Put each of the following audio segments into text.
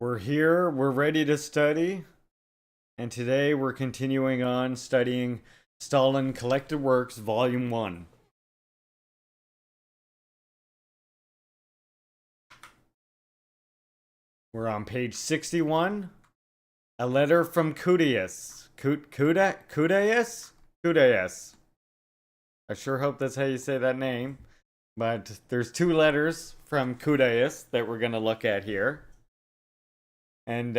We're here, we're ready to study, and today we're continuing on studying Stalin Collected Works, Volume 1. We're on page 61. A letter from Kudius. Kudius? Kudius. I sure hope that's how you say that name. But there's two letters from Kudius that we're going to look at here. And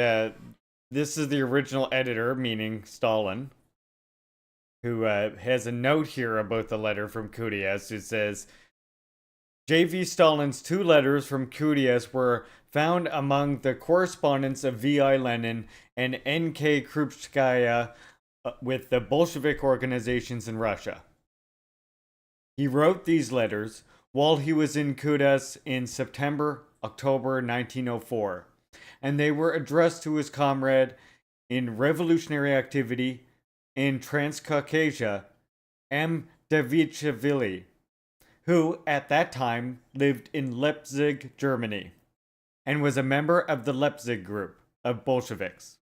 this is the original editor, meaning Stalin, who has a note here about the letter from Kudius, who says, J.V. Stalin's two letters from Kudius were found among the correspondence of V.I. Lenin and N.K. Krupskaya with the Bolshevik organizations in Russia. He wrote these letters while he was in Kudius in October 1904, and they were addressed to his comrade in revolutionary activity in Transcaucasia, M. Davichvili, who at that time lived in Leipzig, Germany, and was a member of the Leipzig group of Bolsheviks.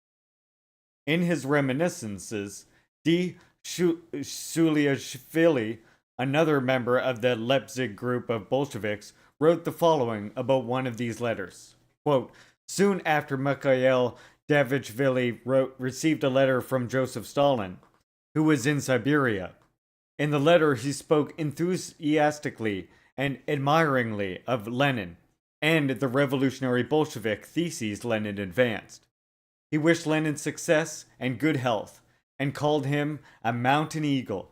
In his reminiscences, D. Suliashvili, another member of the Leipzig group of Bolsheviks, wrote the following about one of these letters. Quote, soon after Mikhail Davichvili received a letter from Joseph Stalin, who was in Siberia. In the letter, he spoke enthusiastically and admiringly of Lenin and the revolutionary Bolshevik theses Lenin advanced. He wished Lenin success and good health and called him a mountain eagle.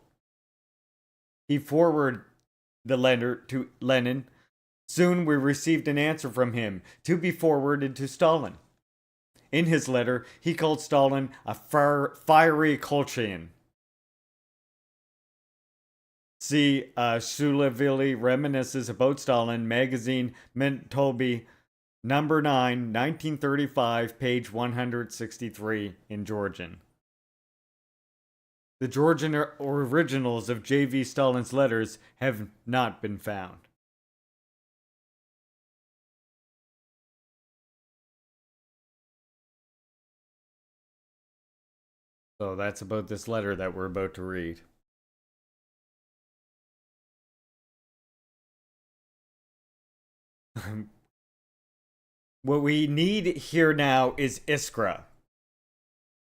He forwarded the letter to Lenin. Soon we received an answer from him to be forwarded to Stalin. In his letter, he called Stalin a fiery Kolchian. See Sulavili Reminiscences about Stalin, magazine Mentobi, number 9, 1935, page 163 in Georgian. The Georgian originals of J.V. Stalin's letters have not been found. So that's about this letter that we're about to read. What we need here now is Iskra.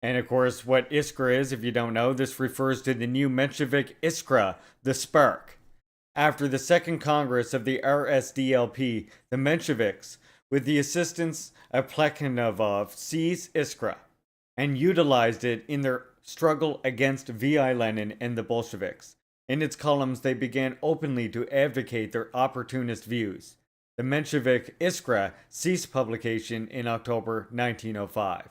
And of course, what Iskra is, if you don't know, this refers to the new Menshevik Iskra, the spark. After the Second Congress of the RSDLP, the Mensheviks, with the assistance of Plekhanov, seized Iskra and utilized it in their struggle against V.I. Lenin and the Bolsheviks. In its columns, they began openly to advocate their opportunist views. The Menshevik Iskra ceased publication in October 1905.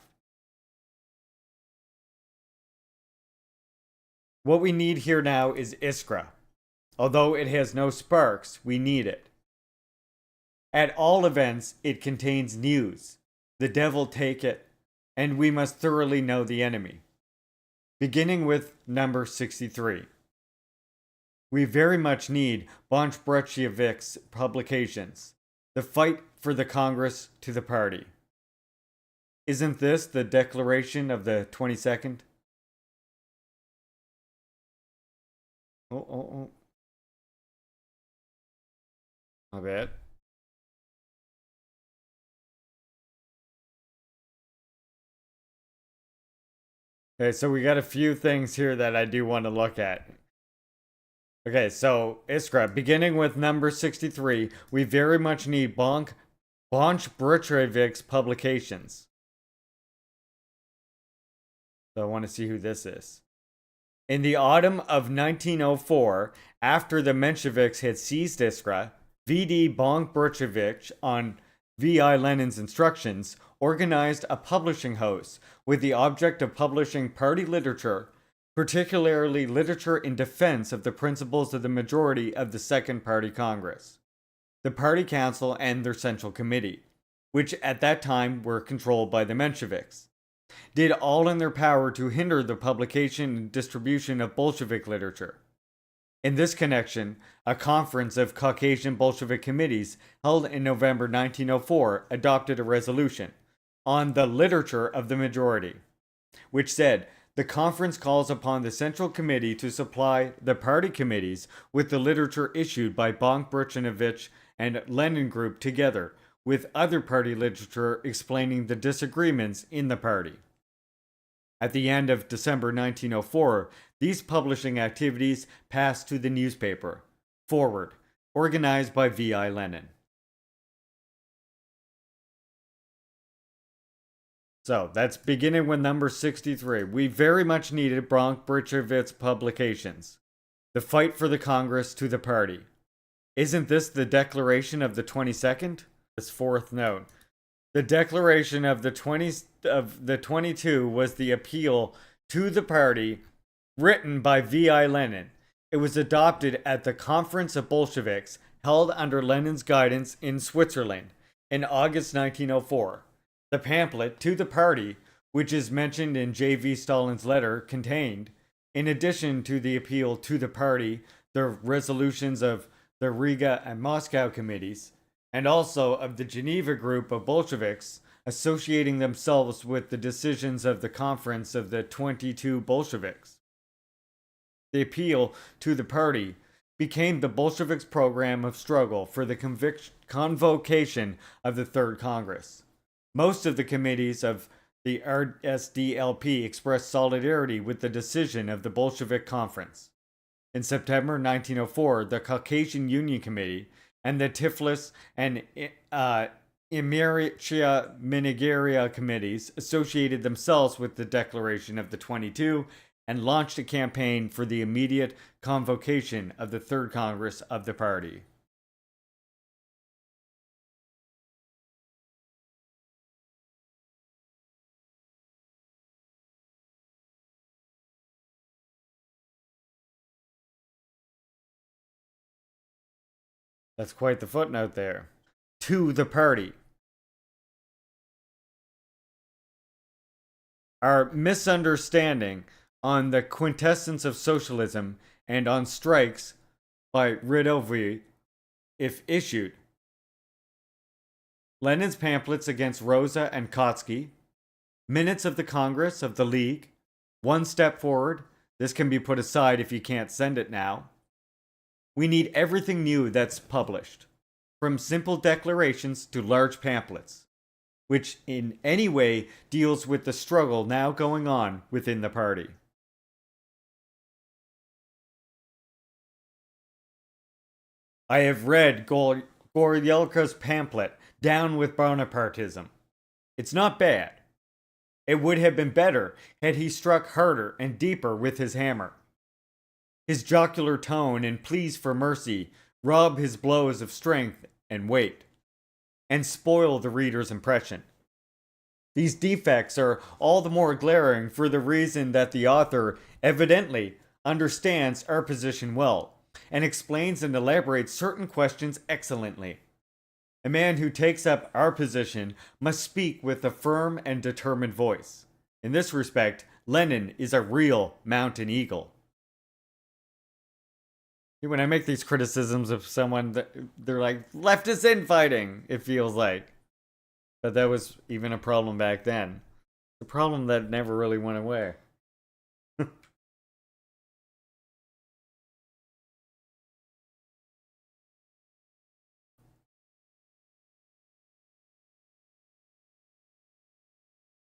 What we need here now is Iskra. Although it has no sparks, we need it. At all events, it contains news. The devil take it, and we must thoroughly know the enemy. Beginning with number 63. We very much need Bolshevik's publications. The fight for the Congress to the party. Isn't this the declaration of the 22nd? Oh. My bad. Okay, so we got a few things here that I do want to look at. Okay, so Iskra, beginning with number 63, we very much need Bolshevik's publications. So I want to see who this is. In the autumn of 1904, after the Mensheviks had seized Iskra, V.D. Bolshevik, on V.I. Lenin's instructions, organized a publishing house with the object of publishing party literature, particularly literature in defense of the principles of the majority of the Second Party Congress, the Party Council, and their Central Committee, which at that time were controlled by the Mensheviks, did all in their power to hinder the publication and distribution of Bolshevik literature. In this connection, a conference of Caucasian Bolshevik committees held in November 1904 adopted a resolution on the literature of the majority, which said, the conference calls upon the Central Committee to supply the party committees with the literature issued by Bonk-Brzezinski and Lenin Group together with other party literature explaining the disagreements in the party. At the end of December 1904, these publishing activities passed to the newspaper, Forward, organized by V.I. Lenin. So that's beginning with number 63. We very much needed Bronk-Brzezinski's publications. The fight for the Congress to the party. Isn't this the declaration of the 22nd? This fourth note. The declaration of the 22 was the appeal to the party written by V.I. Lenin. It was adopted at the Conference of Bolsheviks held under Lenin's guidance in Switzerland in August 1904. The pamphlet to the party, which is mentioned in J.V. Stalin's letter, contained, in addition to the appeal to the party, the resolutions of the Riga and Moscow committees, and also of the Geneva group of Bolsheviks, associating themselves with the decisions of the Conference of the 22 Bolsheviks. The appeal to the party became the Bolsheviks' program of struggle for the convocation of the Third Congress. Most of the committees of the RSDLP expressed solidarity with the decision of the Bolshevik Conference. In September 1904, the Caucasian Union Committee and the Tiflis and Emirchia Minigiria committees associated themselves with the declaration of the 22 and launched a campaign for the immediate convocation of the Third Congress of the party. That's quite the footnote there. To the party. Our misunderstanding on the quintessence of socialism and on strikes by Ridovy, if issued. Lenin's pamphlets against Rosa and Kautsky, minutes of the Congress of the League, one step forward. This can be put aside if you can't send it now. We need everything new that's published, from simple declarations to large pamphlets, which in any way deals with the struggle now going on within the party. I have read Goryelka's pamphlet, Down with Bonapartism. It's not bad. It would have been better had he struck harder and deeper with his hammer. His jocular tone and pleas for mercy rob his blows of strength and weight, and spoil the reader's impression. These defects are all the more glaring for the reason that the author evidently understands our position well, and explains and elaborates certain questions excellently. A man who takes up our position must speak with a firm and determined voice. In this respect, Lenin is a real mountain eagle. When I make these criticisms of someone, they're like, leftist infighting, it feels like. But that was even a problem back then. The problem that never really went away.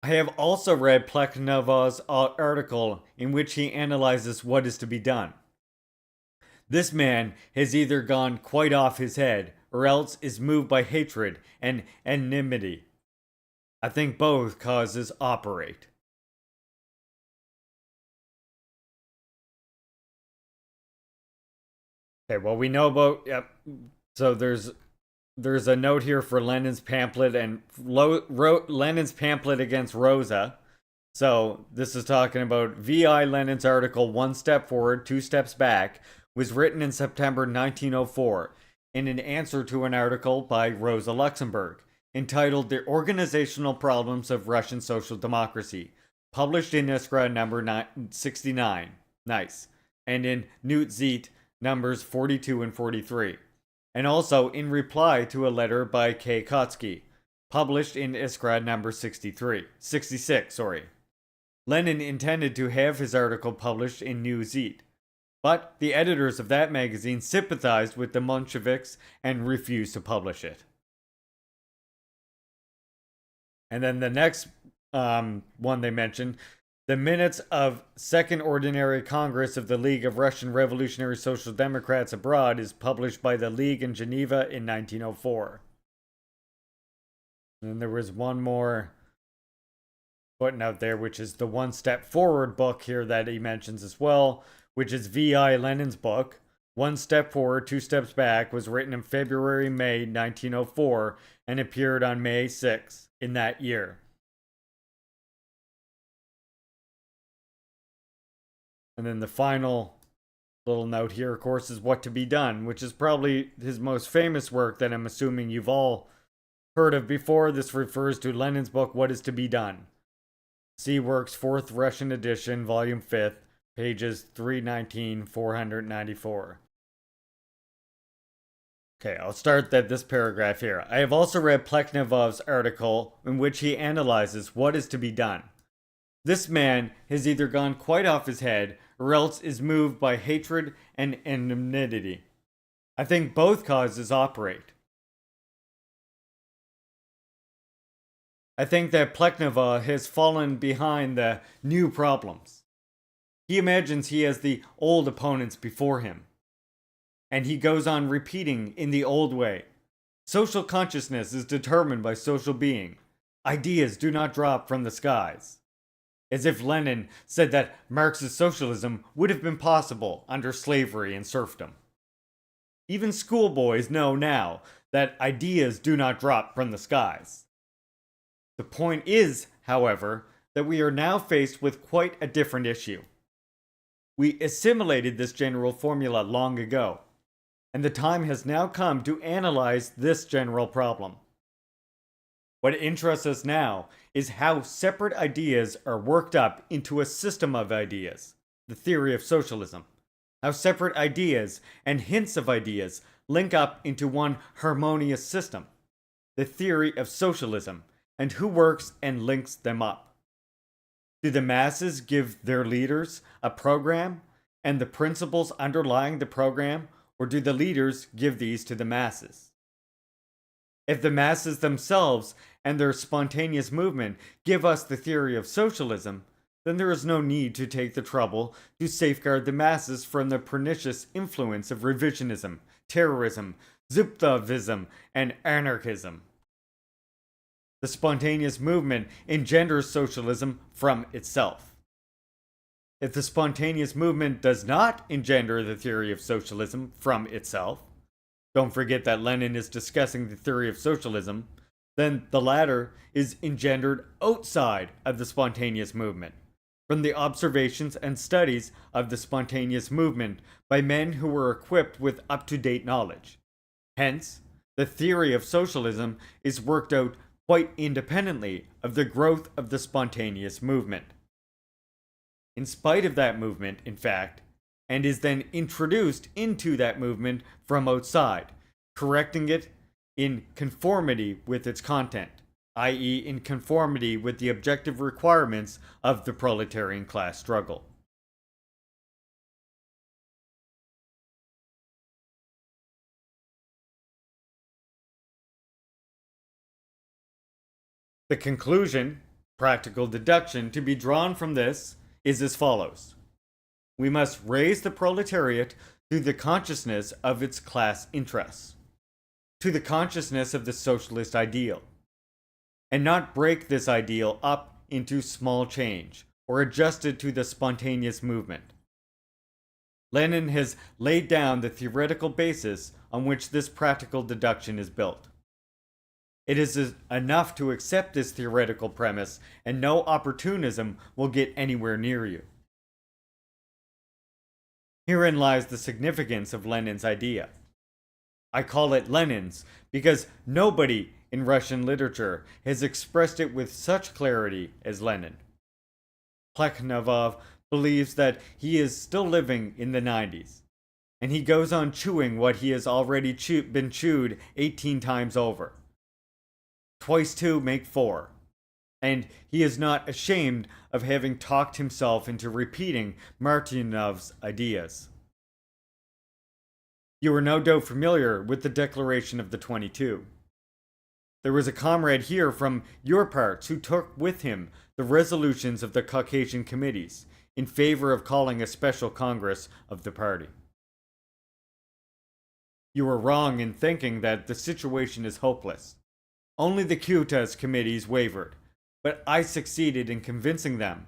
I have also read Plekhanov's article in which he analyzes what is to be done. This man has either gone quite off his head or else is moved by hatred and enmity. I think both causes operate. Okay, well, we know about. Yep. So there's a note here for Lenin's pamphlet and Lenin's pamphlet against Rosa. So this is talking about V.I. Lenin's article, One Step Forward, Two Steps Back, was written in September 1904 in an answer to an article by Rosa Luxemburg entitled The Organizational Problems of Russian Social Democracy, published in Iskra number 69. Nice. And in Newt Zeet numbers 42 and 43. And also in reply to a letter by K. Kautsky, published in Iskra number 66. Lenin intended to have his article published in New Zit, but the editors of that magazine sympathized with the Mensheviks and refused to publish it. And then the next one they mentioned, the minutes of Second Ordinary Congress of the League of Russian Revolutionary Social Democrats Abroad is published by the League in Geneva in 1904. And then there was one more footnote there, which is the One Step Forward book here that he mentions as well, which is V.I. Lenin's book. One Step Forward, Two Steps Back was written in February-May 1904 and appeared on May 6 in that year. And then the final little note here, of course, is What to Be Done, which is probably his most famous work that I'm assuming you've all heard of before. This refers to Lenin's book, What is to Be Done? See Works, 4th Russian edition, volume 5th, pages 319-494. Okay, I'll start this paragraph here. I have also read Plekhnevov's article in which he analyzes what is to be done. This man has either gone quite off his head or else is moved by hatred and enmity. I think both causes operate. I think that Plekhnevov has fallen behind the new problems. He imagines he has the old opponents before him, and he goes on repeating in the old way. Social consciousness is determined by social being. Ideas do not drop from the skies. As if Lenin said that Marxist socialism would have been possible under slavery and serfdom. Even schoolboys know now that ideas do not drop from the skies. The point is, however, that we are now faced with quite a different issue. We assimilated this general formula long ago, and the time has now come to analyze this general problem. What interests us now is how separate ideas are worked up into a system of ideas, the theory of socialism. How separate ideas and hints of ideas link up into one harmonious system, the theory of socialism, and who works and links them up. Do the masses give their leaders a program and the principles underlying the program, or do the leaders give these to the masses? If the masses themselves and their spontaneous movement give us the theory of socialism, then there is no need to take the trouble to safeguard the masses from the pernicious influence of revisionism, terrorism, Zuptavism, and anarchism. The spontaneous movement engenders socialism from itself. If the spontaneous movement does not engender the theory of socialism from itself, don't forget that Lenin is discussing the theory of socialism, then the latter is engendered outside of the spontaneous movement, from the observations and studies of the spontaneous movement by men who were equipped with up-to-date knowledge. Hence, the theory of socialism is worked out quite independently of the growth of the spontaneous movement. In spite of that movement, in fact, and is then introduced into that movement from outside, correcting it in conformity with its content, i.e., in conformity with the objective requirements of the proletarian class struggle. The conclusion, practical deduction, to be drawn from this is as follows. We must raise the proletariat to the consciousness of its class interests, to the consciousness of the socialist ideal, and not break this ideal up into small change or adjust it to the spontaneous movement. Lenin has laid down the theoretical basis on which this practical deduction is built. It is enough to accept this theoretical premise, and no opportunism will get anywhere near you. Herein lies the significance of Lenin's idea. I call it Lenin's because nobody in Russian literature has expressed it with such clarity as Lenin. Plekhnevov believes that he is still living in the 90s, and he goes on chewing what he has already been chewed 18 times over. Twice two make four. And he is not ashamed of having talked himself into repeating Martinov's ideas. You are no doubt familiar with the Declaration of the 22. There was a comrade here from your parts who took with him the resolutions of the Caucasian committees in favor of calling a special Congress of the party. You were wrong in thinking that the situation is hopeless. Only the Kutas committees wavered, but I succeeded in convincing them,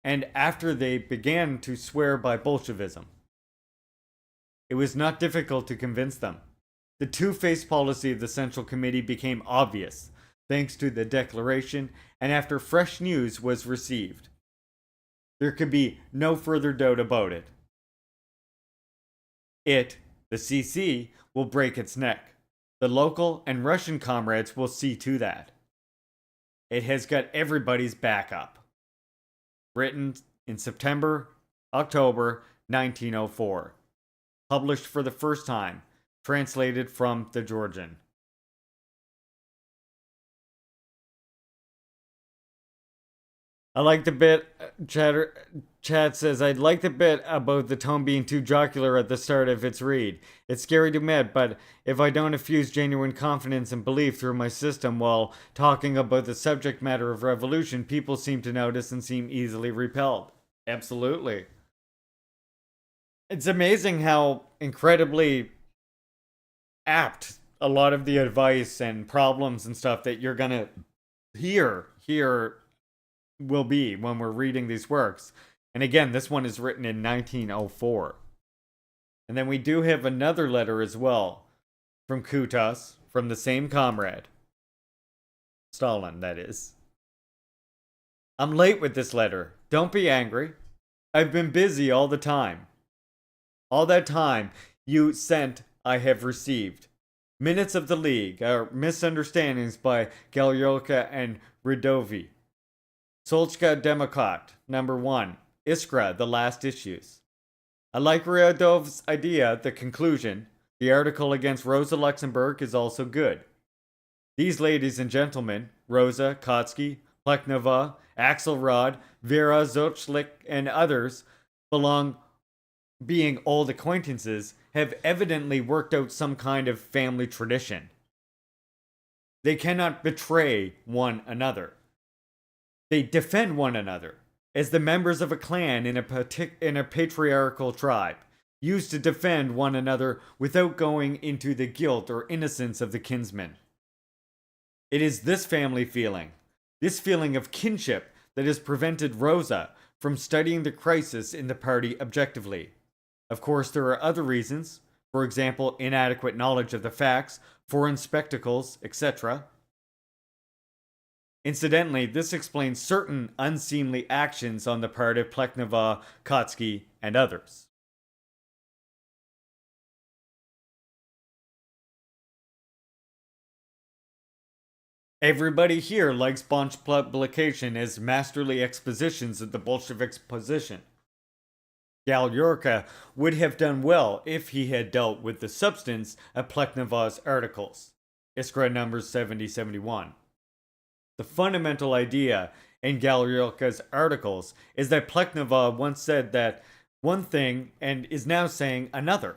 and after they began to swear by Bolshevism. It was not difficult to convince them. The two-faced policy of the Central Committee became obvious, thanks to the declaration, and after fresh news was received. There could be no further doubt about it. It, the CC, will break its neck. The local and Russian comrades will see to that. It has got everybody's back up. Written in September, October 1904. Published for the first time. Translated from the Georgian. I like the bit, Chad says, I'd like the bit about the tone being too jocular at the start of its read. It's scary to admit, but if I don't infuse genuine confidence and belief through my system while talking about the subject matter of revolution, people seem to notice and seem easily repelled. Absolutely. It's amazing how incredibly apt a lot of the advice and problems and stuff that you're gonna hear will be when we're reading these works. And again, this one is written in 1904. And then we do have another letter as well from Kutas, from the same comrade. Stalin, that is. I'm late with this letter. Don't be angry. I've been busy all the time. All that time you sent, I have received. Minutes of the League are misunderstandings by Galyolka and Ridovi. Solchka Demokrat, number 1. Iskra, the last issues. I like Ryadov's idea, the conclusion. The article against Rosa Luxemburg is also good. These ladies and gentlemen, Rosa, Kotsky, Plekhnova, Axelrod, Vera Zochlik, and others, being old acquaintances, have evidently worked out some kind of family tradition. They cannot betray one another. They defend one another, as the members of a clan in a patriarchal tribe used to defend one another without going into the guilt or innocence of the kinsmen. It is this family feeling, this feeling of kinship, that has prevented Rosa from studying the crisis in the party objectively. Of course, there are other reasons, for example, inadequate knowledge of the facts, foreign spectacles, etc. Incidentally, this explains certain unseemly actions on the part of Plekhnova, Kotsky, and others. Everybody here likes Bonch's publication as masterly expositions of the Bolsheviks' position. Galyurka would have done well if he had dealt with the substance of Plekhnova's articles. Iskra numbers 70-71. The fundamental idea in Galyurka's articles is that Plekhnova once said that one thing and is now saying another.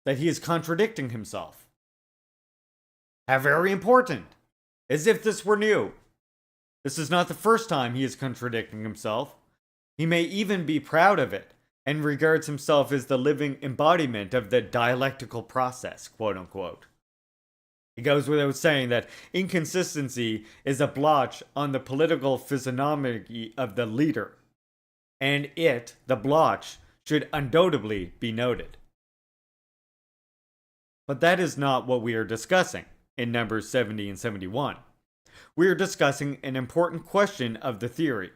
That he is contradicting himself. How very important! As if this were new. This is not the first time he is contradicting himself. He may even be proud of it, and regards himself as the living embodiment of the dialectical process, quote unquote. It goes without saying that inconsistency is a blotch on the political physiognomy of the leader, and it, the blotch, should undoubtedly be noted. But that is not what we are discussing in numbers 70 and 71. We are discussing an important question of the theory.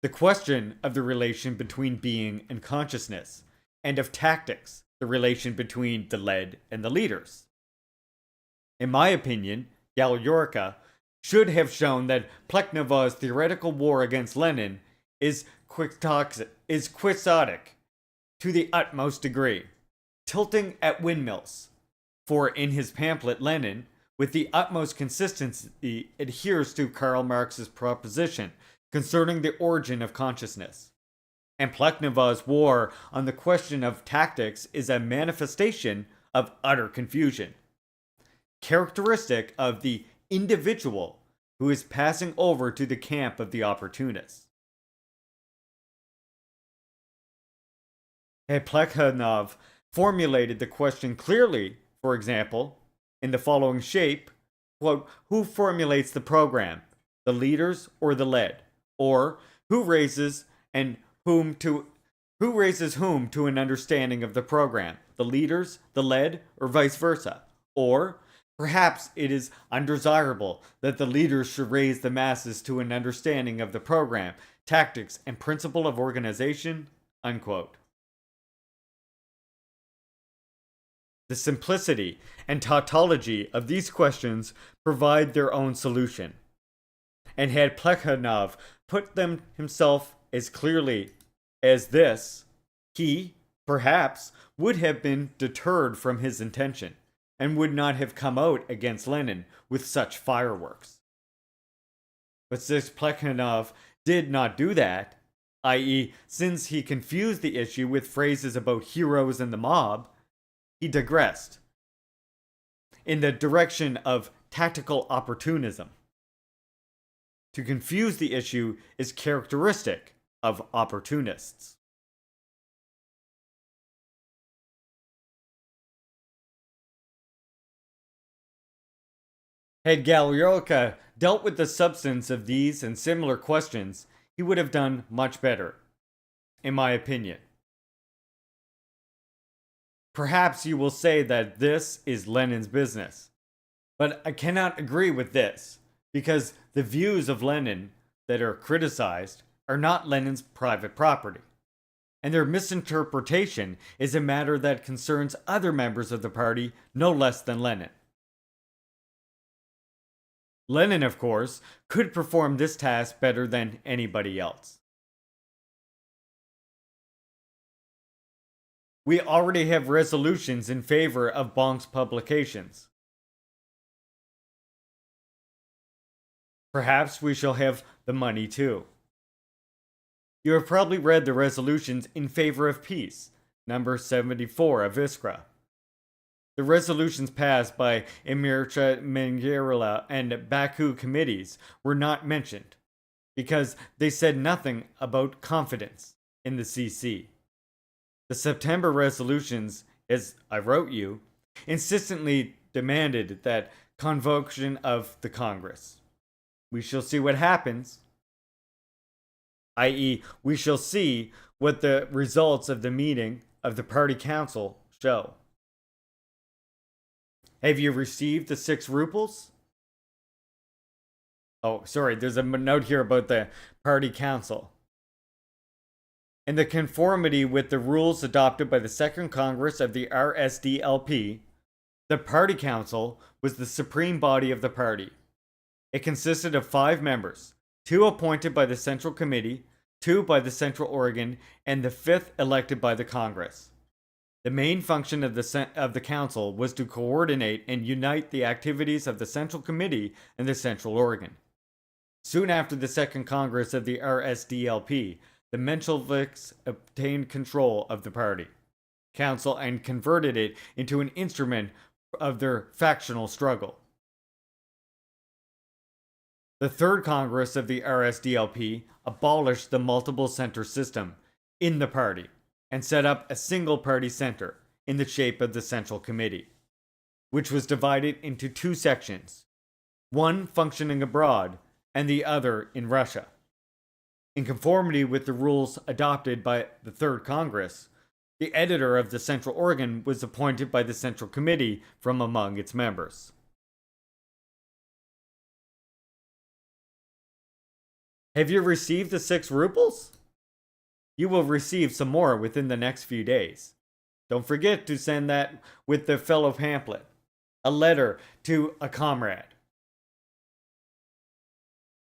The question of the relation between being and consciousness, and of tactics, the relation between the led and the leaders. In my opinion, Galyurka should have shown that Plekhnova's theoretical war against Lenin is quixotic to the utmost degree, tilting at windmills. For in his pamphlet Lenin, with the utmost consistency, adheres to Karl Marx's proposition concerning the origin of consciousness. And Plekhanov's war on the question of tactics is a manifestation of utter confusion, characteristic of the individual who is passing over to the camp of the opportunists. Had Plekhanov formulated the question clearly, for example, in the following shape, quote, who formulates the program, the leaders or the led? Or who raises whom to an understanding of the program, the leaders, the led, or vice versa? Or perhaps it is undesirable that the leaders should raise the masses to an understanding of the program, tactics, and principle of organization, unquote. The simplicity and tautology of these questions provide their own solution. And had Plekhanov put them himself as clearly as this, he, perhaps, would have been deterred from his intention, and would not have come out against Lenin with such fireworks. But since Plekhanov did not do that, i.e., since he confused the issue with phrases about heroes and the mob, he digressed in the direction of tactical opportunism. To confuse the issue is characteristic of opportunists. Had Galyolka dealt with the substance of these and similar questions, he would have done much better, in my opinion. Perhaps you will say that this is Lenin's business, but I cannot agree with this, because the views of Lenin that are criticized are not Lenin's private property, and their misinterpretation is a matter that concerns other members of the party no less than Lenin. Lenin, of course, could perform this task better than anybody else. We already have resolutions in favor of Bonk's publications. Perhaps we shall have the money too. You have probably read the resolutions in favor of peace, number 74 of Iskra. The resolutions passed by Emircha Mengerila and Baku committees were not mentioned, because they said nothing about confidence in the CC. The September resolutions, as I wrote you, insistently demanded that convocation of the Congress. We shall see what happens, i.e., we shall see what the results of the meeting of the party council show. Have you received the 6 rubles? Oh, sorry, there's a note here about the party council. In the conformity with the rules adopted by the Second Congress of the RSDLP, the Party Council was the supreme body of the party. It consisted of 5 members, 2 appointed by the Central Committee, 2 by the Central Organ, and the 5th elected by the Congress. The main function of the Council was to coordinate and unite the activities of the Central Committee and the Central Organ. Soon after the Second Congress of the RSDLP, the Mensheviks obtained control of the party council and converted it into an instrument of their factional struggle. The Third Congress of the RSDLP abolished the multiple center system in the party and set up a single party center in the shape of the Central Committee, which was divided into 2 sections, one functioning abroad and the other in Russia. In conformity with the rules adopted by the Third Congress, the editor of the Central Organ was appointed by the Central Committee from among its members. Have you received the 6 rubles? You will receive some more within the next few days. Don't forget to send that with the fellow pamphlet, a letter to a comrade.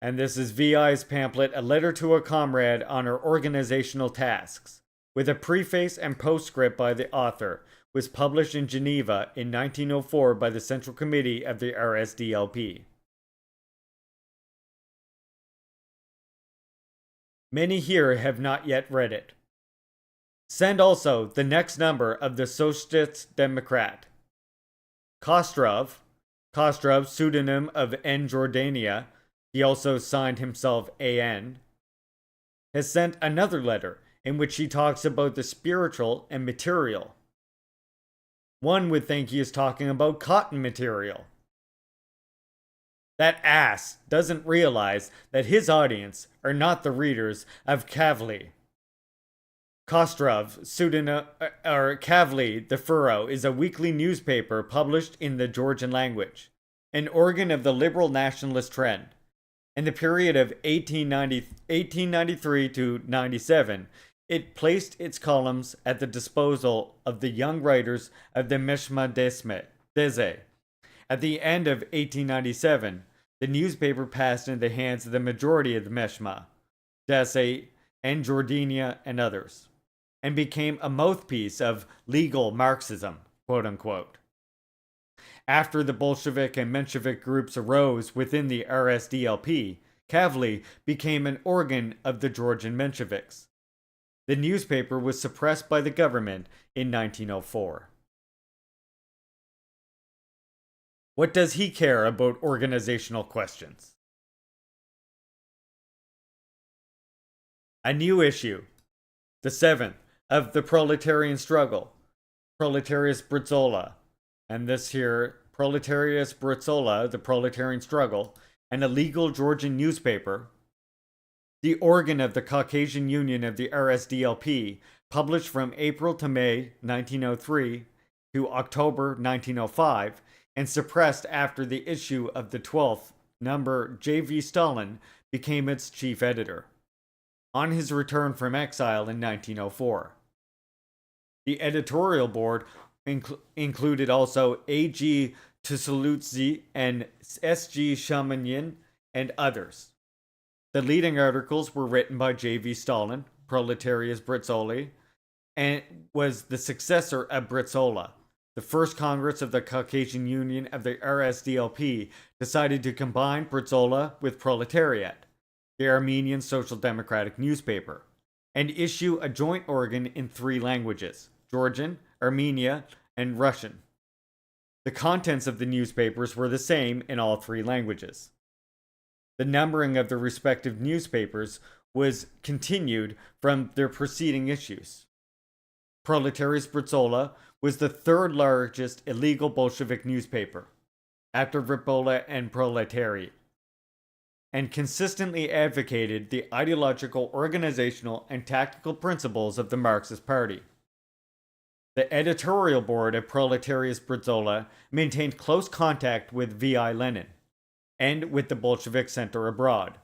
And this is VI's pamphlet, A Letter to a Comrade on Our Organizational Tasks, with a preface and postscript by the author, was published in Geneva in 1904 by the Central Committee of the RSDLP. Many here have not yet read it. Send also the next number of the Socialist Democrat. Kostrov, pseudonym of N. Jordania, he also signed himself A.N., has sent another letter in which he talks about the spiritual and material. One would think he is talking about cotton material. That ass doesn't realize that his audience are not the readers of Kavli. Kostrov, pseudonym or Kavli, the Furrow, is a weekly newspaper published in the Georgian language, an organ of the liberal nationalist trend. In the period of 1893 to 97, it placed its columns at the disposal of the young writers of the Meshma Deze. At the end of 1897, the newspaper passed into the hands of the majority of the Meshma, Deze, and Jordania, and others, and became a mouthpiece of legal Marxism, quote unquote. After the Bolshevik and Menshevik groups arose within the RSDLP, Kavli became an organ of the Georgian Mensheviks. The newspaper was suppressed by the government in 1904. What does he care about organizational questions? A new issue, the seventh, of the Proletarian Struggle, Proletarius Britzola, and this here, Proletarius Britzola, the Proletarian Struggle, an illegal Georgian newspaper, the organ of the Caucasian Union of the RSDLP, published from April to May 1903 to October 1905, and suppressed after the issue of the 12th number. J.V. Stalin became its chief editor, on his return from exile in 1904. The editorial board included also A.G. Tsulutsi and S.G. Shamanyan and others. The leading articles were written by J.V. Stalin, Proletarius Britzoli, and was the successor of Britzola. The first Congress of the Caucasian Union of the RSDLP decided to combine Britzola with Proletariat, the Armenian Social Democratic newspaper, and issue a joint organ in 3 languages: Georgian, Armenia, and Russian. The contents of the newspapers were the same in all 3 languages. The numbering of the respective newspapers was continued from their preceding issues. Proletarius Britzola was the 3rd largest illegal Bolshevik newspaper, after Ripolla and Proletariat, and consistently advocated the ideological, organizational, and tactical principles of the Marxist Party. The editorial board of Proletarius Britzola maintained close contact with V.I. Lenin and with the Bolshevik Center abroad.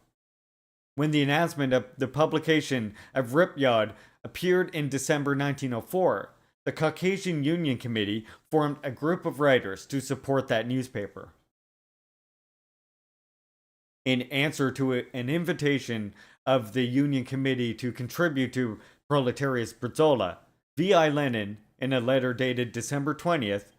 When the announcement of the publication of Ripyod appeared in December 1904, the Caucasian Union Committee formed a group of writers to support that newspaper. In answer to an invitation of the Union Committee to contribute to Proletarius Britzola, V.I. Lenin, in a letter dated December 20th,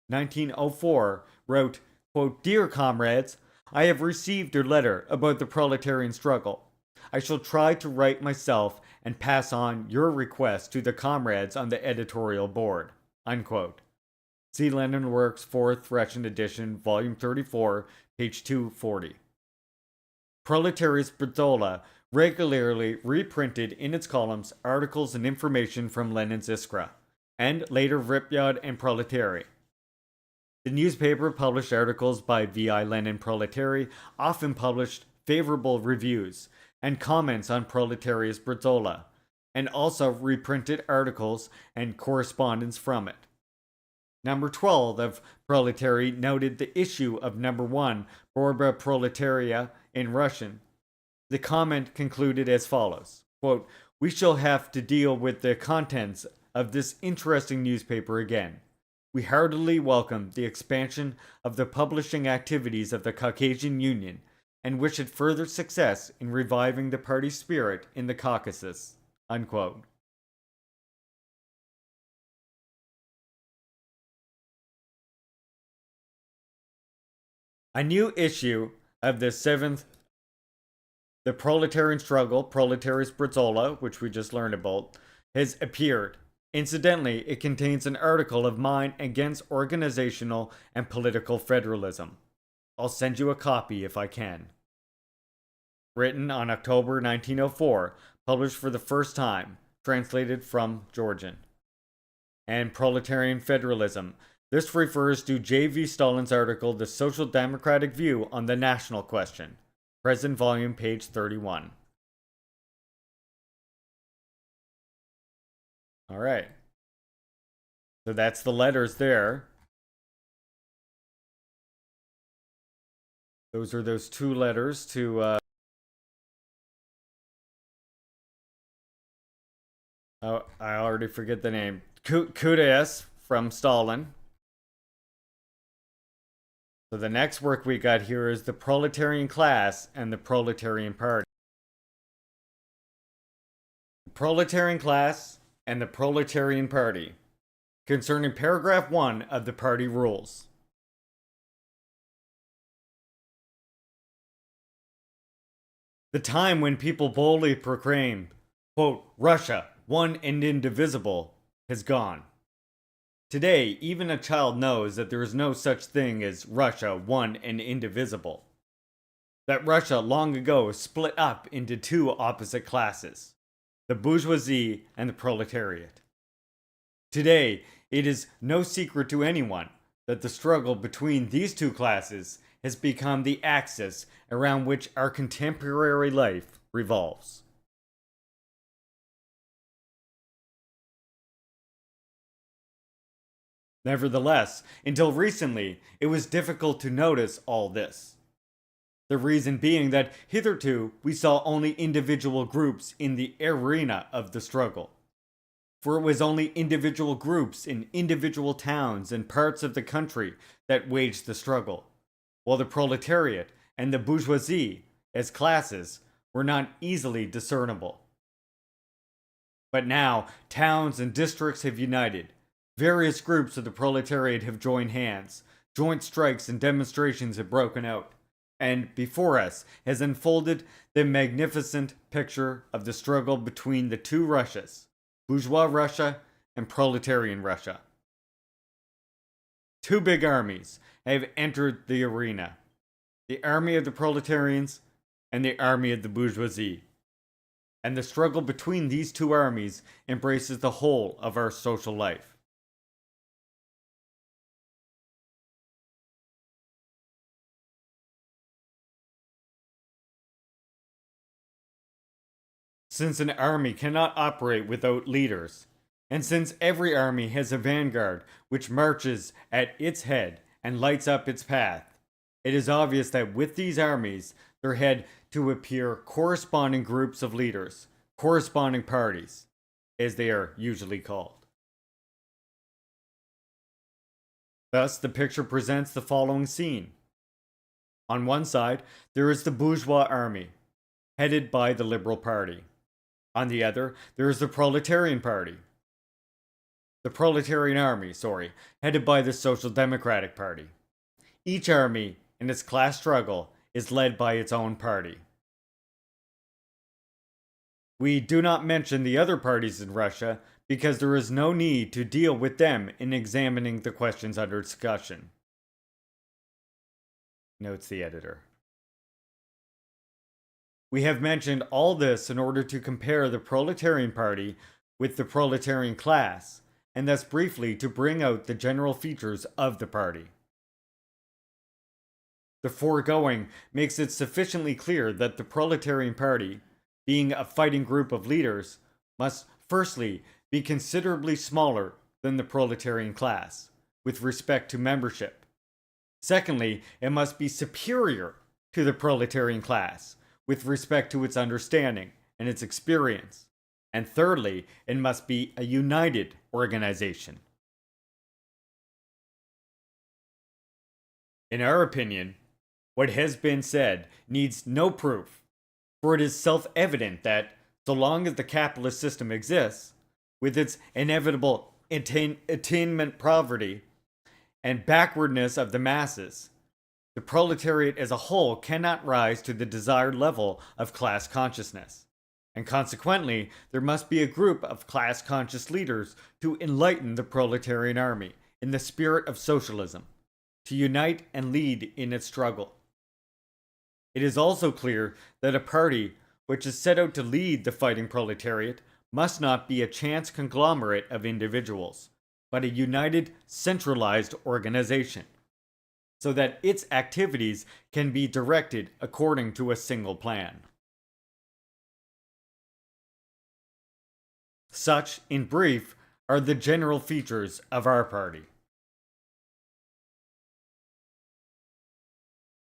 1904, wrote, quote, "Dear comrades, I have received your letter about the proletarian struggle. I shall try to write myself and pass on your request to the comrades on the editorial board." Unquote. See Lenin Works, 4th Russian edition, volume 34, page 240. Proletarius Britzola regularly reprinted in its columns articles and information from Lenin's Iskra, and later Ripyod and Proletariat. The newspaper published articles by V.I. Lenin Proletari, often published favorable reviews and comments on Proletarius Britzola, and also reprinted articles and correspondence from it. Number 12 of Proletari noted the issue of number 1, Borba Proletaria, in Russian. The comment concluded as follows, quote, "We shall have to deal with the contents of this interesting newspaper again. We heartily welcome the expansion of the publishing activities of the Caucasian Union and wish it further success in reviving the party spirit in the Caucasus." Unquote. A new issue of the seventh, The Proletarian Struggle, Proletarius Britzola, which we just learned about, has appeared. Incidentally, it contains an article of mine against organizational and political federalism. I'll send you a copy if I can. Written on October 1904, published for the first time, translated from Georgian. And Proletarian Federalism. This refers to J.V. Stalin's article, The Social Democratic View on the National Question. Present volume, page 31. All right. So that's the letters there. Those are those two letters to oh, I already forget the name. Kudes from Stalin. So the next work we got here is The Proletarian Class and the Proletarian Party. The Proletarian Class and the Proletarian Party. Concerning paragraph 1 of the party rules. The time when people boldly proclaim, quote, Russia, one and indivisible, has gone. Today, even a child knows that there is no such thing as Russia, one and indivisible. That Russia long ago split up into two opposite classes, the bourgeoisie and the proletariat. Today, it is no secret to anyone that the struggle between these two classes has become the axis around which our contemporary life revolves. Nevertheless, until recently, it was difficult to notice all this. The reason being that hitherto we saw only individual groups in the arena of the struggle. For it was only individual groups in individual towns and parts of the country that waged the struggle, while the proletariat and the bourgeoisie, as classes, were not easily discernible. But now, towns and districts have united. Various groups of the proletariat have joined hands. Joint strikes and demonstrations have broken out. And before us has unfolded the magnificent picture of the struggle between the two Russias, bourgeois Russia and proletarian Russia. Two big armies have entered the arena. The army of the proletarians and the army of the bourgeoisie. And the struggle between these two armies embraces the whole of our social life. Since an army cannot operate without leaders, and since every army has a vanguard which marches at its head and lights up its path, it is obvious that with these armies there had to appear corresponding groups of leaders, corresponding parties, as they are usually called. Thus, the picture presents the following scene. On one side, there is the bourgeois army, headed by the Liberal Party. On the other, there is the Proletarian Party. The Proletarian Army, headed by the Social Democratic Party. Each army, in its class struggle, is led by its own party. We do not mention the other parties in Russia because there is no need to deal with them in examining the questions under discussion. Notes the editor. We have mentioned all this in order to compare the Proletarian Party with the proletarian class, and thus briefly to bring out the general features of the party. The foregoing makes it sufficiently clear that the Proletarian Party, being a fighting group of leaders, must firstly be considerably smaller than the proletarian class, with respect to membership. Secondly, it must be superior to the proletarian class, with respect to its understanding and its experience. And thirdly, it must be a united organization. In our opinion, what has been said needs no proof, for it is self-evident that, so long as the capitalist system exists, with its inevitable attainment poverty and backwardness of the masses, the the proletariat as a whole cannot rise to the desired level of class consciousness. And consequently, there must be a group of class conscious leaders to enlighten the proletarian army in the spirit of socialism, to unite and lead in its struggle. It is also clear that a party which is set out to lead the fighting proletariat must not be a chance conglomerate of individuals, but a united, centralized organization, so that its activities can be directed according to a single plan. Such, in brief, are the general features of our party.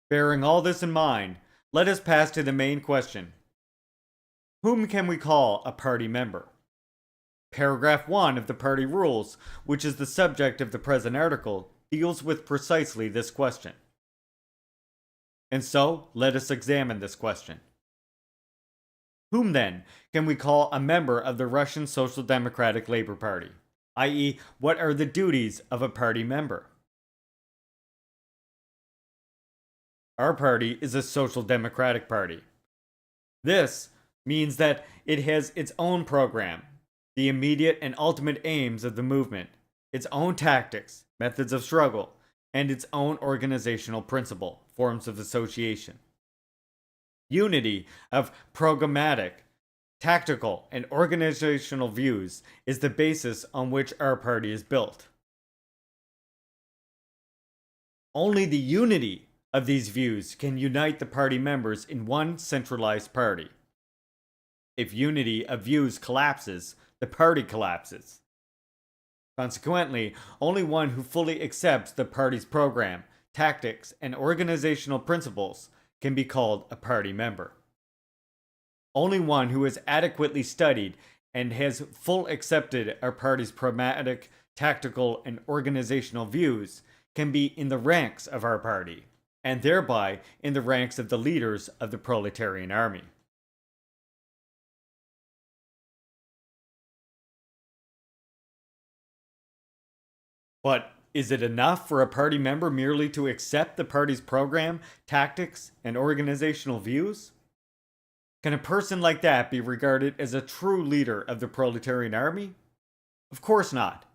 Bearing all this in mind, let us pass to the main question. Whom can we call a party member? Paragraph 1 of the party rules, which is the subject of the present article, deals with precisely this question. And so, let us examine this question. Whom, then, can we call a member of the Russian Social Democratic Labor Party? I.e., what are the duties of a party member? Our party is a social democratic party. This means that it has its own program, the immediate and ultimate aims of the movement, its own tactics, methods of struggle, and its own organizational principle, forms of association. Unity of programmatic, tactical, and organizational views is the basis on which our party is built. Only the unity of these views can unite the party members in one centralized party. If unity of views collapses, the party collapses. Consequently, only one who fully accepts the party's program, tactics, and organizational principles can be called a party member. Only one who has adequately studied and has full accepted our party's programmatic, tactical, and organizational views can be in the ranks of our party, and thereby in the ranks of the leaders of the proletarian army. But is it enough for a party member merely to accept the party's program, tactics, and organizational views? Can a person like that be regarded as a true leader of the proletarian army? Of course not.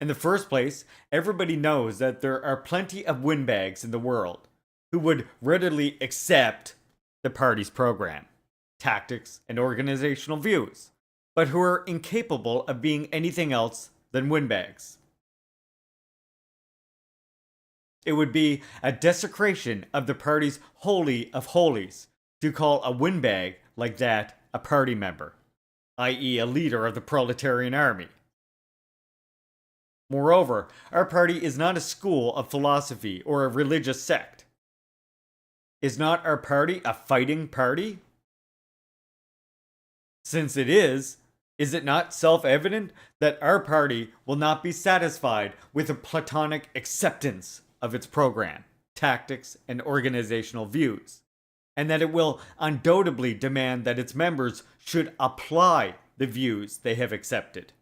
In the first place, everybody knows that there are plenty of windbags in the world who would readily accept the party's program, tactics, and organizational views, but who are incapable of being anything else than windbags. It would be a desecration of the party's holy of holies to call a windbag like that a party member, i.e., a leader of the proletarian army. Moreover, our party is not a school of philosophy or a religious sect. Is not our party a fighting party? Since it is it not self-evident that our party will not be satisfied with a platonic acceptance of its program, tactics, and organizational views, and that it will undoubtedly demand that its members should apply the views they have accepted?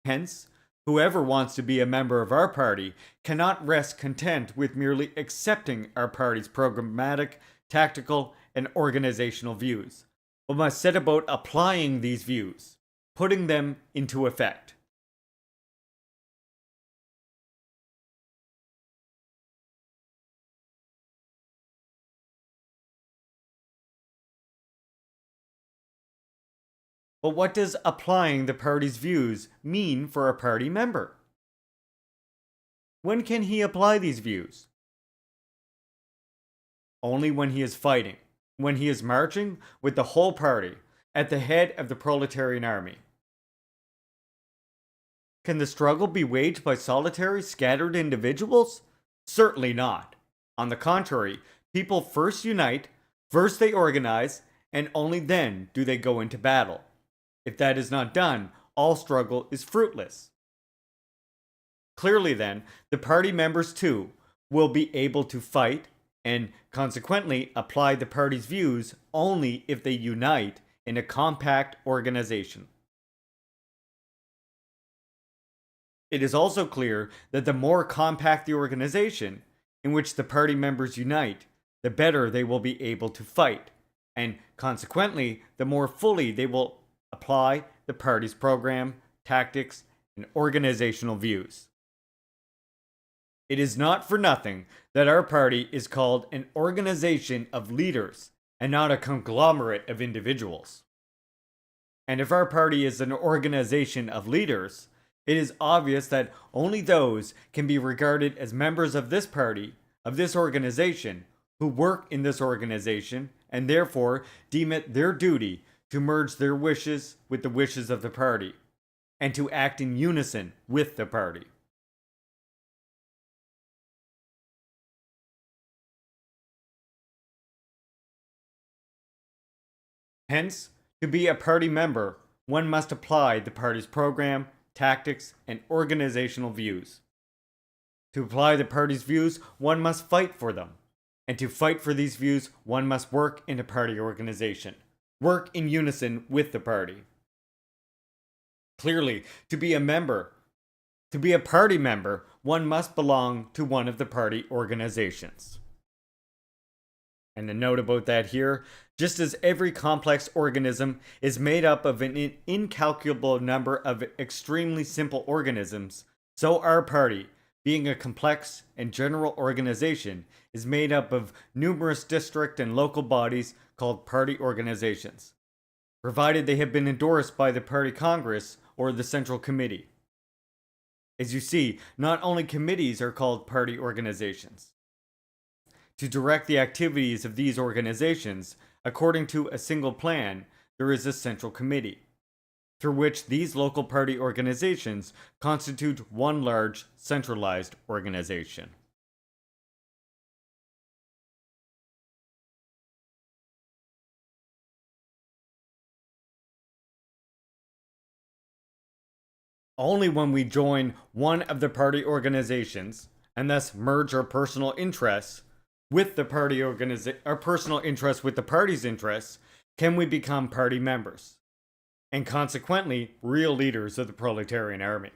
Hence, whoever wants to be a member of our party cannot rest content with merely accepting our party's programmatic, tactical, and organizational views, but must set about applying these views, putting them into effect. But what does applying the party's views mean for a party member? When can he apply these views? Only when he is fighting, when he is marching with the whole party at the head of the proletarian army. Can the struggle be waged by solitary, scattered individuals? Certainly not. On the contrary, people first unite, first they organize, and only then do they go into battle. If that is not done, all struggle is fruitless. Clearly, then, the party members too will be able to fight and consequently apply the party's views only if they unite in a compact organization. It is also clear that the more compact the organization, in which the party members unite, the better they will be able to fight, and consequently, the more fully they will apply the party's program, tactics, and organizational views. It is not for nothing that our party is called an organization of leaders and not a conglomerate of individuals. And if our party is an organization of leaders, it is obvious that only those can be regarded as members of this party, of this organization, who work in this organization and therefore deem it their duty to merge their wishes with the wishes of the party and to act in unison with the party. Hence, to be a party member, one must apply the party's program, tactics, and organizational views. To apply the party's views, one must fight for them. And to fight for these views, one must work in a party organization, work in unison with the party. Clearly, to be a party member, one must belong to one of the party organizations. And a note about that here, just as every complex organism is made up of an incalculable number of extremely simple organisms, so our party, being a complex and general organization, is made up of numerous district and local bodies called party organizations, provided they have been endorsed by the party congress or the central committee. As you see, not only committees are called party organizations. To direct the activities of these organizations, according to a single plan, there is a central committee, through which these local party organizations constitute one large centralized organization. Only when we join one of the party organizations, and thus merge our personal interests with the our personal interests with the party's interests, can we become party members, and consequently real leaders of the proletarian army.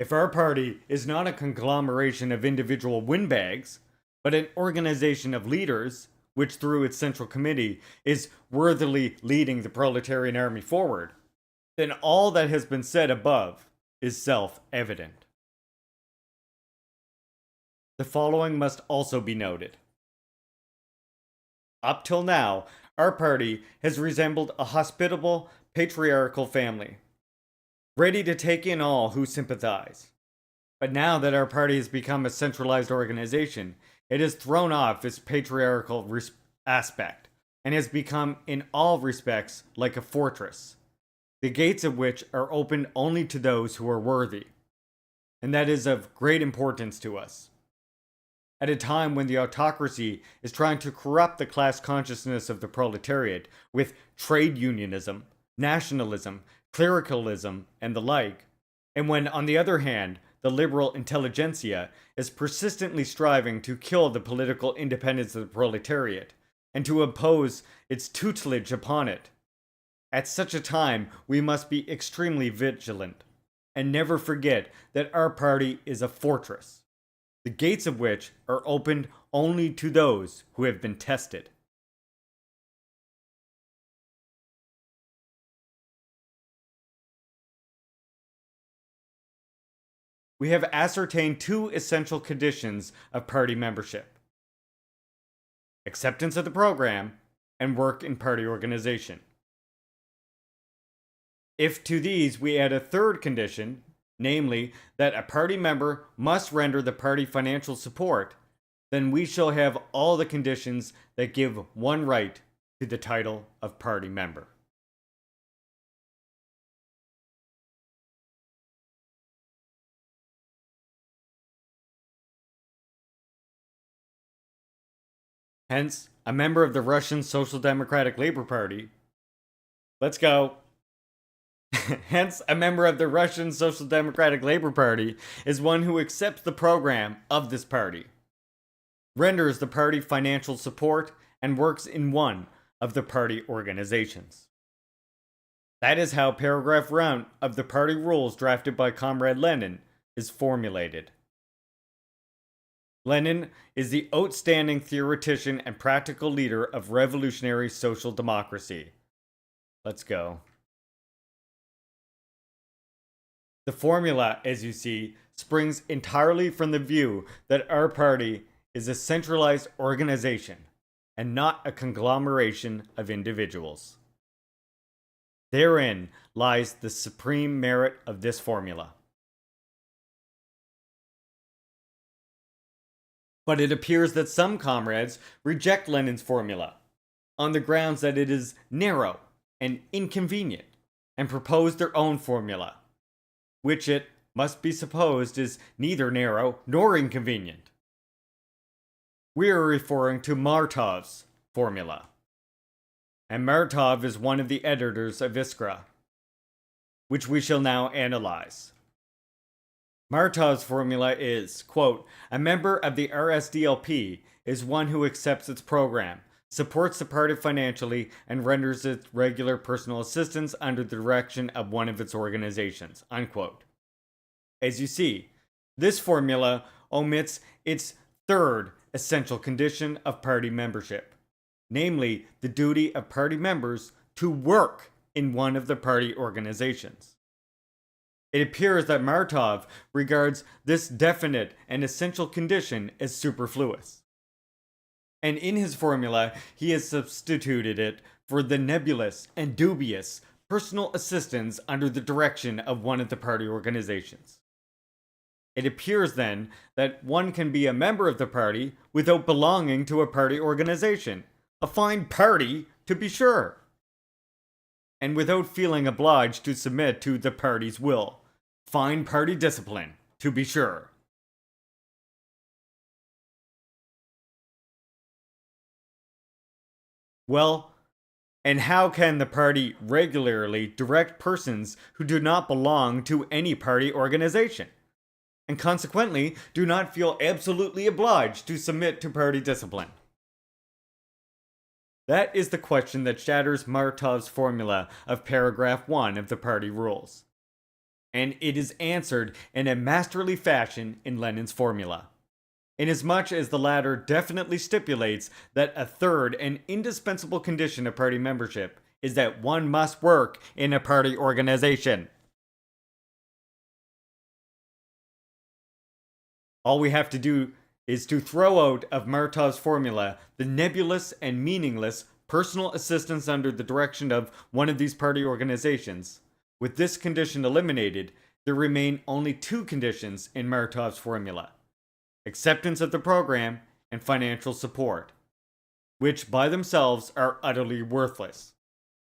If our party is not a conglomeration of individual windbags, but an organization of leaders, which through its central committee is worthily leading the proletarian army forward, then all that has been said above is self-evident. The following must also be noted. Up till now, our party has resembled a hospitable, patriarchal family, ready to take in all who sympathize. But now that our party has become a centralized organization, it has thrown off its patriarchal aspect and has become, in all respects, like a fortress, the gates of which are opened only to those who are worthy. And that is of great importance to us. At a time when the autocracy is trying to corrupt the class consciousness of the proletariat with trade unionism, nationalism, clericalism, and the like, and when, on the other hand, the liberal intelligentsia is persistently striving to kill the political independence of the proletariat and to impose its tutelage upon it. At such a time, we must be extremely vigilant and never forget that our party is a fortress, the gates of which are opened only to those who have been tested. We have ascertained two essential conditions of party membership: acceptance of the program and work in party organization. If to these we add a third condition, namely that a party member must render the party financial support, then we shall have all the conditions that give one right to the title of party member. Hence, a member of the Russian Social Democratic Labor Party. Let's go. Hence, a member of the Russian Social Democratic Labor Party is one who accepts the program of this party, renders the party financial support, and works in one of the party organizations. That is how paragraph 1 of the party rules drafted by Comrade Lenin is formulated. Lenin is the outstanding theoretician and practical leader of revolutionary social democracy. Let's go. The formula, as you see, springs entirely from the view that our party is a centralized organization and not a conglomeration of individuals. Therein lies the supreme merit of this formula. But it appears that some comrades reject Lenin's formula on the grounds that it is narrow and inconvenient and propose their own formula, which it must be supposed is neither narrow nor inconvenient. We are referring to Martov's formula. And Martov is one of the editors of Iskra, which we shall now analyze. Martov's formula is, quote, a member of the RSDLP is one who accepts its program, supports the party financially, and renders it regular personal assistance under the direction of one of its organizations, unquote. As you see, this formula omits its third essential condition of party membership, namely the duty of party members to work in one of the party organizations. It appears that Martov regards this definite and essential condition as superfluous. And in his formula, he has substituted it for the nebulous and dubious personal assistance under the direction of one of the party organizations. It appears then that one can be a member of the party without belonging to a party organization. A fine party, to be sure. And without feeling obliged to submit to the party's will. Fine party discipline, to be sure. Well, and how can the party regularly direct persons who do not belong to any party organization, and consequently do not feel absolutely obliged to submit to party discipline? That is the question that shatters Martov's formula of paragraph 1 of the party rules. And it is answered in a masterly fashion in Lenin's formula, inasmuch as the latter definitely stipulates that a third and indispensable condition of party membership is that one must work in a party organization. All we have to do is to throw out of Martov's formula the nebulous and meaningless personal assistance under the direction of one of these party organizations. With this condition eliminated, there remain only two conditions in Martov's formula: acceptance of the program and financial support, which by themselves are utterly worthless,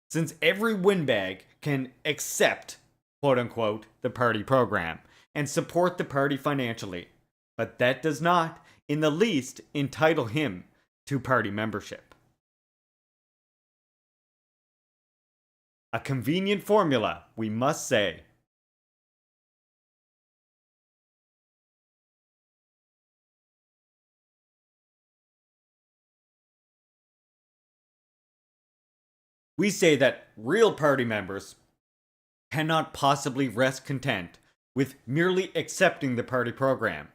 since every windbag can accept, quote-unquote, the party program and support the party financially, but that does not in the least entitle him to party membership. A convenient formula, we must say. We say that real party members cannot possibly rest content with merely accepting the party program,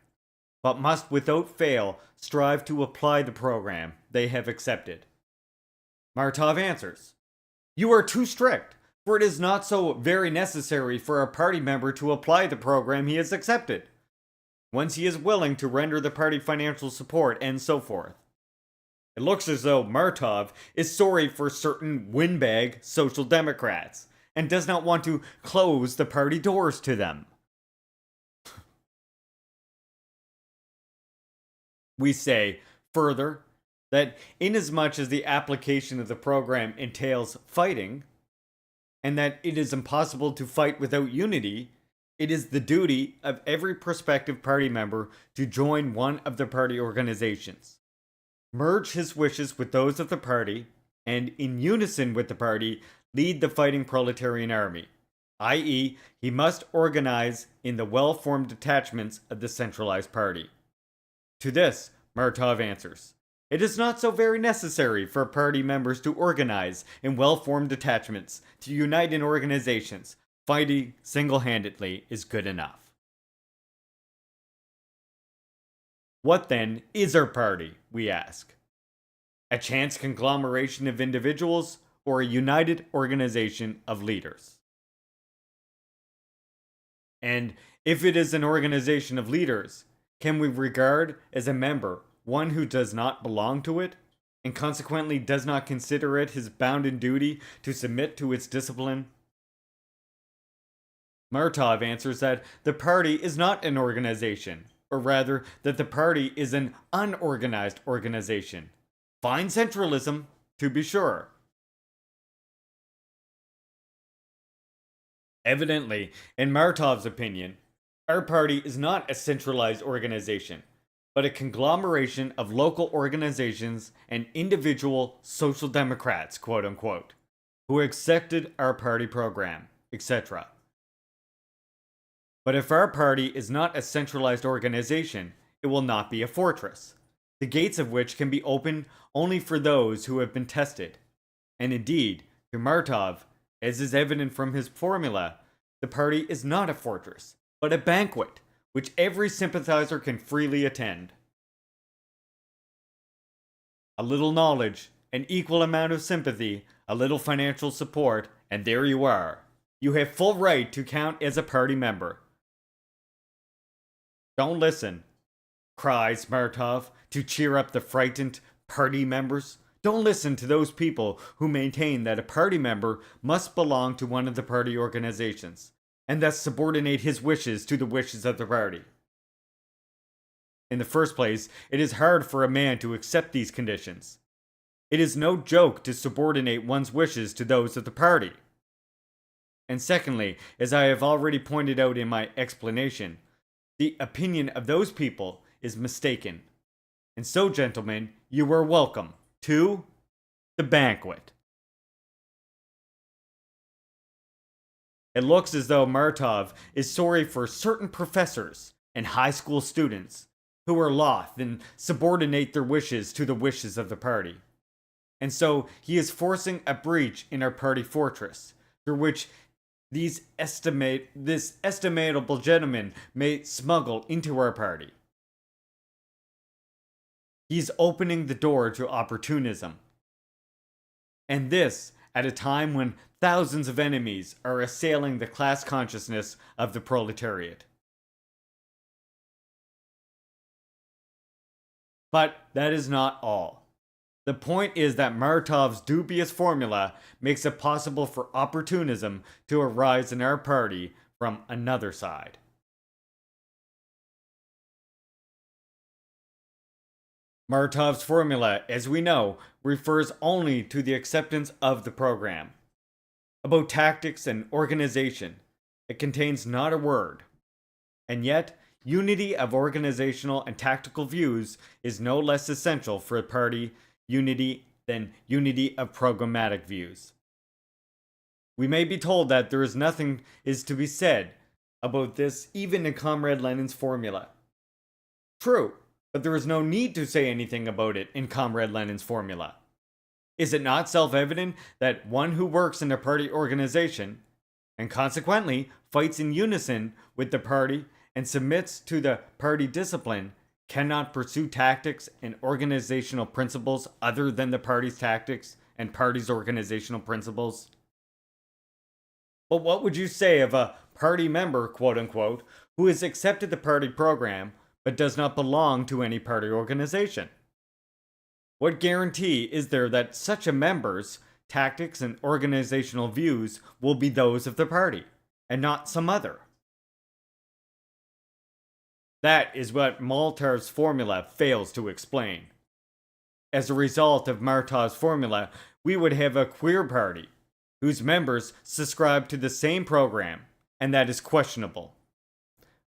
but must without fail strive to apply the program they have accepted. Martov answers, "You are too strict, for it is not so very necessary for a party member to apply the program he has accepted, once he is willing to render the party financial support and so forth." It looks as though Martov is sorry for certain windbag social democrats and does not want to close the party doors to them. We say, further, that inasmuch as the application of the program entails fighting, and that it is impossible to fight without unity, it is the duty of every prospective party member to join one of the party organizations, merge his wishes with those of the party, and in unison with the party, lead the fighting proletarian army, i.e., he must organize in the well-formed detachments of the centralized party. To this, Martov answers, It is not so very necessary for party members to organize in well-formed detachments, to unite in organizations. Fighting single-handedly is good enough. What then is our party, we ask? A chance conglomeration of individuals or a united organization of leaders? And if it is an organization of leaders, can we regard as a member one who does not belong to it, and consequently does not consider it his bounden duty to submit to its discipline? Martov answers that the party is not an organization, or rather, that the party is an unorganized organization. Fine centralism, to be sure. Evidently, in Martov's opinion, our party is not a centralized organization, but a conglomeration of local organizations and individual social democrats, quote unquote, who accepted our party program, etc. But if our party is not a centralized organization, it will not be a fortress, the gates of which can be opened only for those who have been tested. And indeed, to Martov, as is evident from his formula, the party is not a fortress, but a banquet, which every sympathizer can freely attend. A little knowledge, an equal amount of sympathy, a little financial support, and there you are. You have full right to count as a party member. Don't listen, cries Martov to cheer up the frightened party members. Don't listen to those people who maintain that a party member must belong to one of the party organizations, and thus subordinate his wishes to the wishes of the party. In the first place, it is hard for a man to accept these conditions. It is no joke to subordinate one's wishes to those of the party. And secondly, as I have already pointed out in my explanation, the opinion of those people is mistaken. And so, gentlemen, you are welcome to the banquet. It looks as though Martov is sorry for certain professors and high school students who are loth and subordinate their wishes to the wishes of the party. And so he is forcing a breach in our party fortress, through which this estimatable gentleman may smuggle into our party. He's opening the door to opportunism. And this at a time when thousands of enemies are assailing the class consciousness of the proletariat. But that is not all. The point is that Martov's dubious formula makes it possible for opportunism to arise in our party from another side. Martov's formula, as we know, refers only to the acceptance of the program. About tactics and organization, it contains not a word. And yet, unity of organizational and tactical views is no less essential for a party unity than unity of programmatic views. We may be told that there is nothing is to be said about this even in Comrade Lenin's formula. True, but there is no need to say anything about it in Comrade Lenin's formula. Is it not self-evident that one who works in a party organization, and consequently fights in unison with the party and submits to the party discipline, cannot pursue tactics and organizational principles other than the party's tactics and party's organizational principles? But what would you say of a party member, quote unquote, who has accepted the party program but does not belong to any party organization? What guarantee is there that such a member's tactics and organizational views will be those of the party and not some other? That is what Martov's formula fails to explain. As a result of Martov's formula, we would have a queer party, whose members subscribe to the same program, and that is questionable,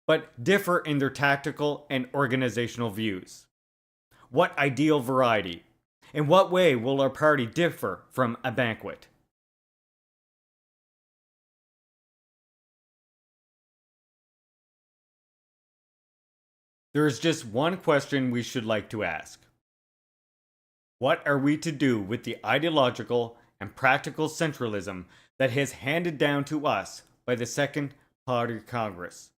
but differ in their tactical and organizational views. What ideal variety? In what way will our party differ from a banquet? There is just one question we should like to ask. What are we to do with the ideological and practical centralism that has handed down to us by the Second Party Congress,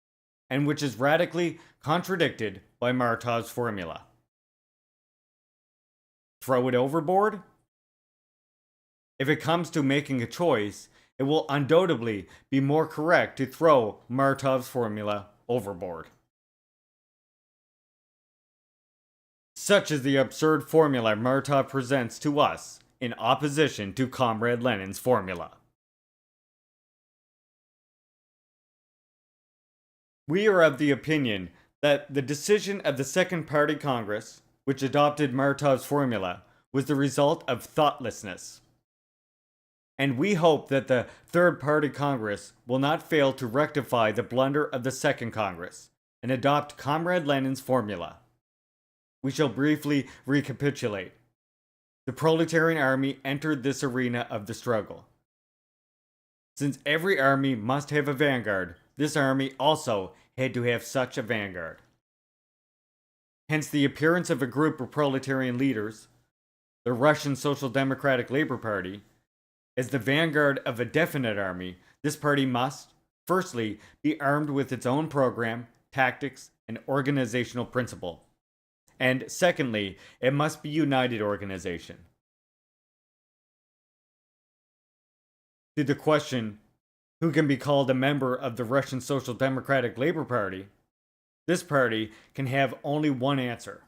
and which is radically contradicted by Martov's formula? Throw it overboard? If it comes to making a choice, it will undoubtedly be more correct to throw Martov's formula overboard. Such is the absurd formula Martov presents to us in opposition to Comrade Lenin's formula. We are of the opinion that the decision of the Second Party Congress, which adopted Martov's formula, was the result of thoughtlessness. And we hope that the Third Party Congress will not fail to rectify the blunder of the Second Congress and adopt Comrade Lenin's formula. We shall briefly recapitulate. The proletarian army entered this arena of the struggle. Since every army must have a vanguard, this army also had to have such a vanguard. Hence the appearance of a group of proletarian leaders, the Russian Social Democratic Labor Party, as the vanguard of a definite army. This party must, firstly, be armed with its own program, tactics, and organizational principle. And secondly, it must be a united organization. To the question, who can be called a member of the Russian Social Democratic Labor Party, this party can have only one answer.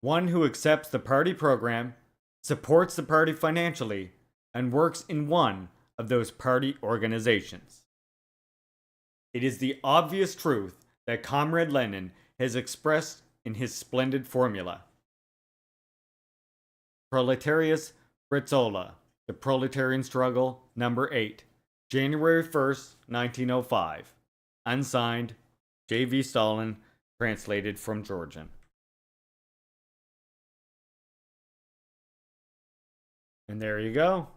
One who accepts the party program, supports the party financially, and works in one of those party organizations. It is the obvious truth that Comrade Lenin has expressed in his splendid formula. Proletarius Britzola, The Proletarian Struggle, number 8, January 1st, 1905. Unsigned, J.V. Stalin, translated from Georgian. And there you go.